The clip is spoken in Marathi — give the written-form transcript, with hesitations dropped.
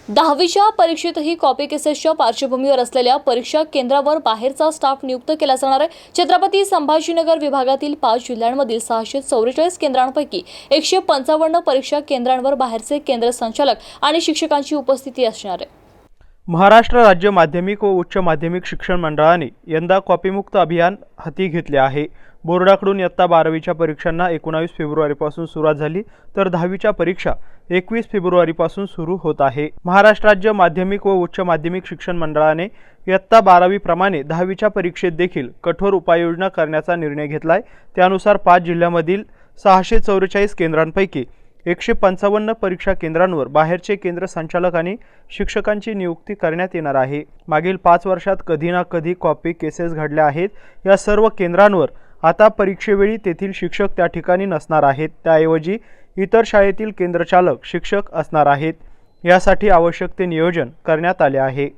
10वीच्या परीक्षेतही कॉपी केसेसच्या पार्श्वभूमीवर असलेल्या परीक्षा केंद्रावर बाहेरचा स्टाफ नियुक्त केला जाणार आहे। छत्रपती संभाजीनगर विभागातील 5 जिल्ह्यांमधील 644 केंद्रांपैकी 155 परीक्षा केंद्रांवर बाहेरचे केंद्र संचालक आणि शिक्षकांची उपस्थिती असणार आहे। महाराष्ट्र राज्य माध्यमिक व उच्च माध्यमिक शिक्षण मंडळाने यंदा कॉपीमुक्त अभियान हाती घेतले आहे। बोर्डाकडून इयत्ता 12वीच्या परीक्षांना 19 फेब्रुवारीपासून सुरुवात झाली, तर 10वीच्या परीक्षा 21 फेब्रुवारीपासून सुरू होत आहे। महाराष्ट्र राज्य माध्यमिक व उच्च माध्यमिक शिक्षण मंडळाने इयत्ता 12वी प्रमाणे 10वीच्या परीक्षेत देखील कठोर उपाययोजना करण्याचा निर्णय घेतलाय। त्यानुसार 5 जिल्ह्यांमधील 644 केंद्रांपैकी 155 परीक्षा केंद्रांवर बाहेरचे केंद्र संचालक आणि शिक्षकांची नियुक्ती करण्यात येणार आहे। मागील 5 वर्षात कधी ना कधी कॉपी केसेस घडल्या आहेत। या सर्व केंद्रांवर आता परीक्षेवेळी तेथील शिक्षक त्या ठिकाणी नसणार आहेत, त्याऐवजी इतर शाळेतील केंद्रचालक शिक्षक असणार आहेत। यासाठी आवश्यक ते नियोजन करण्यात आले आहे।